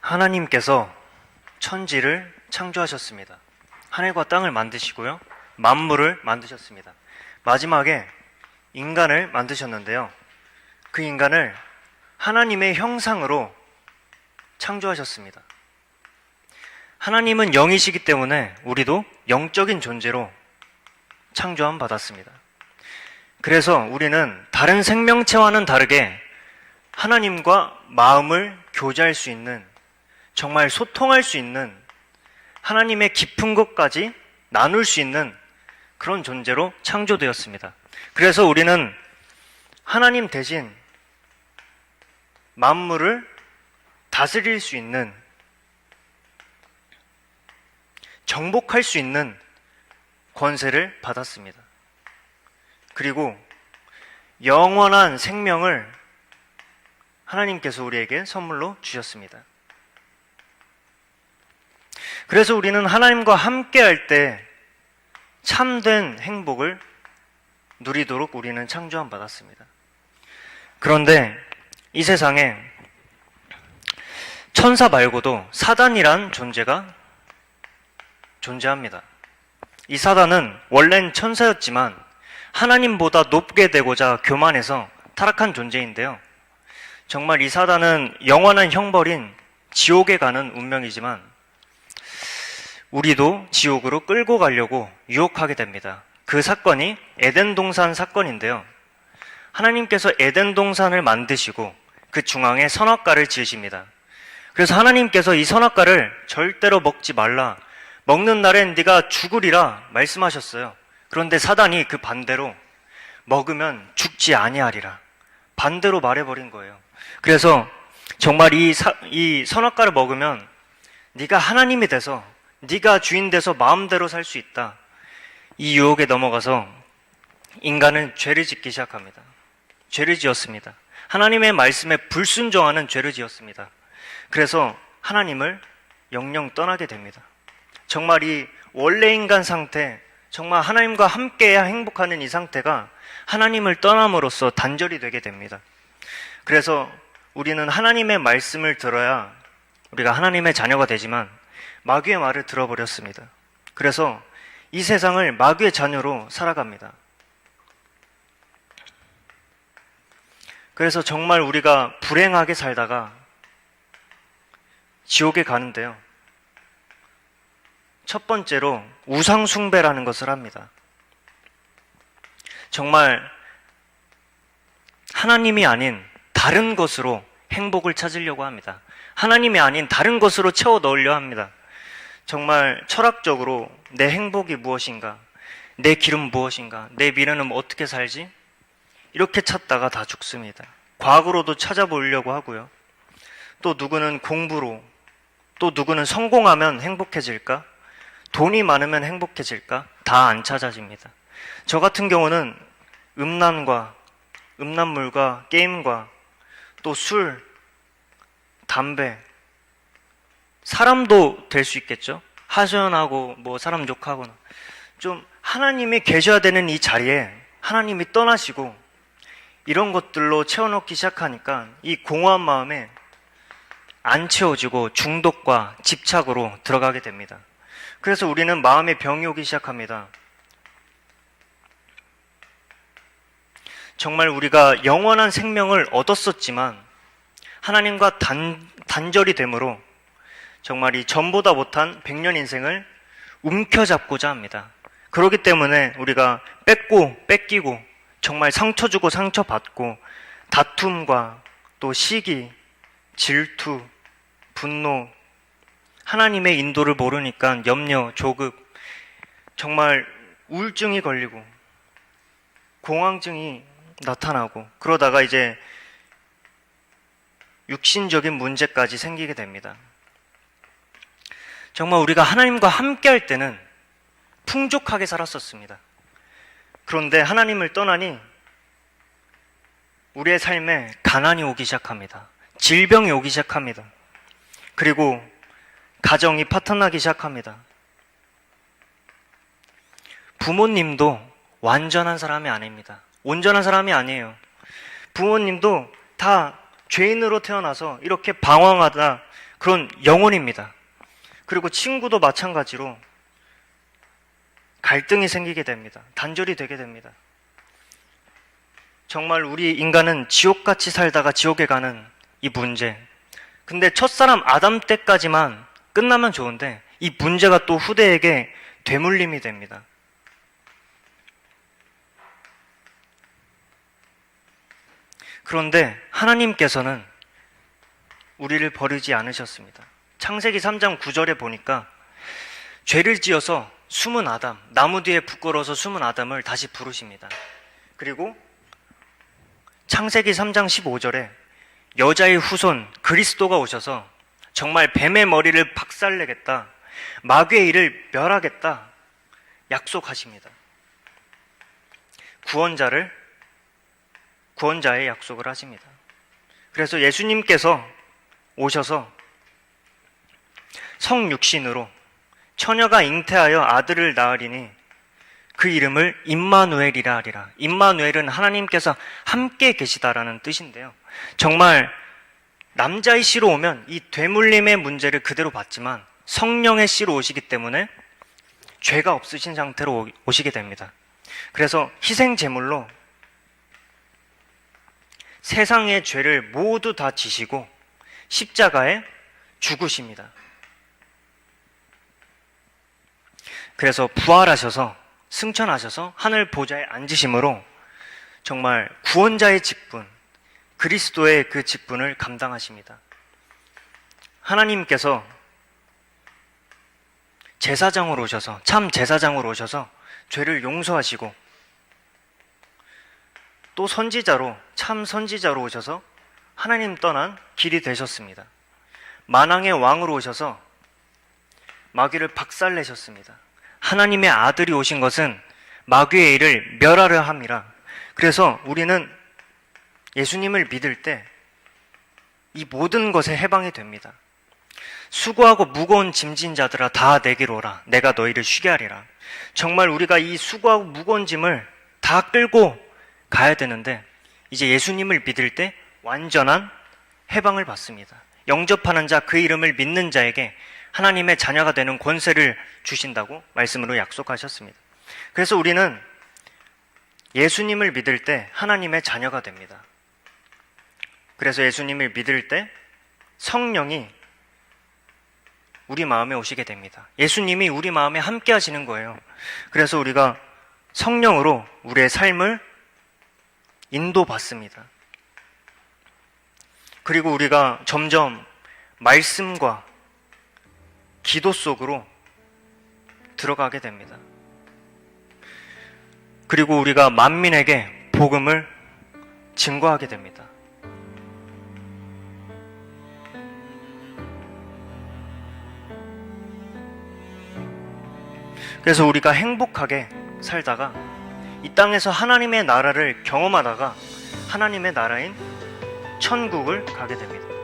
하나님께서 천지를 창조하셨습니다. 하늘과 땅을 만드시고요. 만물을 만드셨습니다. 마지막에 인간을 만드셨는데요. 그 인간을 하나님의 형상으로 창조하셨습니다. 하나님은 영이시기 때문에 우리도 영적인 존재로 창조함 받았습니다. 그래서 우리는 다른 생명체와는 다르게 하나님과 마음을 교제할 수 있는, 정말 소통할 수 있는, 하나님의 깊은 것까지 나눌 수 있는 그런 존재로 창조되었습니다. 그래서 우리는 하나님 대신 만물을 다스릴 수 있는, 정복할 수 있는 권세를 받았습니다. 그리고 영원한 생명을 하나님께서 우리에게 선물로 주셨습니다. 그래서 우리는 하나님과 함께 할 때 참된 행복을 누리도록 우리는 창조함 받았습니다. 그런데 이 세상에 천사 말고도 사단이란 존재가 존재합니다. 이 사단은 원래는 천사였지만 하나님보다 높게 되고자 교만해서 타락한 존재인데요. 정말 이 사단은 영원한 형벌인 지옥에 가는 운명이지만 우리도 지옥으로 끌고 가려고 유혹하게 됩니다. 그 사건이 에덴 동산 사건인데요. 하나님께서 에덴 동산을 만드시고 그 중앙에 선악과를 지으십니다. 그래서 하나님께서 이 선악과를 절대로 먹지 말라, 먹는 날엔 네가 죽으리라 말씀하셨어요. 그런데 사단이 그 반대로 먹으면 죽지 아니하리라 반대로 말해버린 거예요. 그래서 정말 이 선악과를 먹으면 네가 하나님이 돼서, 네가 주인 돼서 마음대로 살 수 있다. 이 유혹에 넘어가서 인간은 죄를 짓기 시작합니다. 죄를 지었습니다. 하나님의 말씀에 불순종하는 죄를 지었습니다. 그래서 하나님을 영영 떠나게 됩니다. 정말 이 원래 인간 상태, 정말 하나님과 함께해야 행복하는 이 상태가 하나님을 떠남으로써 단절이 되게 됩니다. 그래서 우리는 하나님의 말씀을 들어야 우리가 하나님의 자녀가 되지만 마귀의 말을 들어버렸습니다. 그래서 이 세상을 마귀의 자녀로 살아갑니다. 그래서 정말 우리가 불행하게 살다가 지옥에 가는데요. 첫 번째로 우상숭배라는 것을 합니다. 정말 하나님이 아닌 다른 것으로 행복을 찾으려고 합니다. 하나님이 아닌 다른 것으로 채워 넣으려 합니다. 정말 철학적으로 내 행복이 무엇인가, 내 길은 무엇인가, 내 미래는 어떻게 살지? 이렇게 찾다가 다 죽습니다. 과거로도 찾아보려고 하고요. 또 누구는 공부로, 또 누구는 성공하면 행복해질까? 돈이 많으면 행복해질까? 다 안 찾아집니다. 저 같은 경우는 음란물과 게임과 또 술, 담배, 사람도 될 수 있겠죠? 하소연하고 뭐 사람 욕하거나 좀 하나님이 계셔야 되는 이 자리에 하나님이 떠나시고 이런 것들로 채워넣기 시작하니까 이 공허한 마음에 안 채워지고 중독과 집착으로 들어가게 됩니다. 그래서 우리는 마음에 병이 오기 시작합니다. 정말 우리가 영원한 생명을 얻었었지만 하나님과 단절이 되므로 정말 이 전보다 못한 100년 인생을 움켜잡고자 합니다. 그렇기 때문에 우리가 뺏기고 정말 상처 주고 상처받고 다툼과 또 시기, 질투, 분노, 하나님의 인도를 모르니까 염려, 조급, 정말 우울증이 걸리고 공황증이 나타나고 그러다가 이제 육신적인 문제까지 생기게 됩니다. 정말 우리가 하나님과 함께 할 때는 풍족하게 살았었습니다. 그런데 하나님을 떠나니 우리의 삶에 가난이 오기 시작합니다. 질병이 오기 시작합니다. 그리고 가정이 파탄나기 시작합니다. 부모님도 완전한 사람이 아닙니다. 온전한 사람이 아니에요. 부모님도 다 죄인으로 태어나서 이렇게 방황하다 그런 영혼입니다. 그리고 친구도 마찬가지로 갈등이 생기게 됩니다. 단절이 되게 됩니다. 정말 우리 인간은 지옥같이 살다가 지옥에 가는 이 문제. 근데 첫사람 아담 때까지만 끝나면 좋은데 이 문제가 또 후대에게 되물림이 됩니다. 그런데 하나님께서는 우리를 버리지 않으셨습니다. 창세기 3장 9절에 보니까 죄를 지어서 숨은 아담, 나무 뒤에 부끄러워서 숨은 아담을 다시 부르십니다. 그리고 창세기 3장 15절에 여자의 후손 그리스도가 오셔서 정말 뱀의 머리를 박살내겠다, 마귀의 일을 멸하겠다 약속하십니다. 구원자의 약속을 하십니다. 그래서 예수님께서 오셔서 성육신으로 처녀가 잉태하여 아들을 낳으리니 그 이름을 임마누엘이라 하리라. 임마누엘은 하나님께서 함께 계시다라는 뜻인데요. 정말 남자의 씨로 오면 이 되물림의 문제를 그대로 받지만 성령의 씨로 오시기 때문에 죄가 없으신 상태로 오시게 됩니다. 그래서 희생 제물로 세상의 죄를 모두 다 지시고 십자가에 죽으십니다. 그래서 부활하셔서 승천하셔서 하늘 보좌에 앉으심으로 정말 구원자의 직분, 그리스도의 그 직분을 감당하십니다. 하나님께서 제사장으로 오셔서, 참 제사장으로 오셔서 죄를 용서하시고 또 선지자로, 참 선지자로 오셔서 하나님 떠난 길이 되셨습니다. 만왕의 왕으로 오셔서 마귀를 박살내셨습니다. 하나님의 아들이 오신 것은 마귀의 일을 멸하려 함이라. 그래서 우리는 예수님을 믿을 때 이 모든 것에 해방이 됩니다. 수고하고 무거운 짐진 자들아 다 내게로 오라. 내가 너희를 쉬게 하리라. 정말 우리가 이 수고하고 무거운 짐을 다 끌고 가야 되는데 이제 예수님을 믿을 때 완전한 해방을 받습니다. 영접하는 자, 그 이름을 믿는 자에게 하나님의 자녀가 되는 권세를 주신다고 말씀으로 약속하셨습니다. 그래서 우리는 예수님을 믿을 때 하나님의 자녀가 됩니다. 그래서 예수님을 믿을 때 성령이 우리 마음에 오시게 됩니다. 예수님이 우리 마음에 함께 하시는 거예요. 그래서 우리가 성령으로 우리의 삶을 인도받습니다. 그리고 우리가 점점 말씀과 기도 속으로 들어가게 됩니다. 그리고 우리가 만민에게 복음을 증거하게 됩니다. 그래서 우리가 행복하게 살다가 이 땅에서 하나님의 나라를 경험하다가 하나님의 나라인 천국을 가게 됩니다.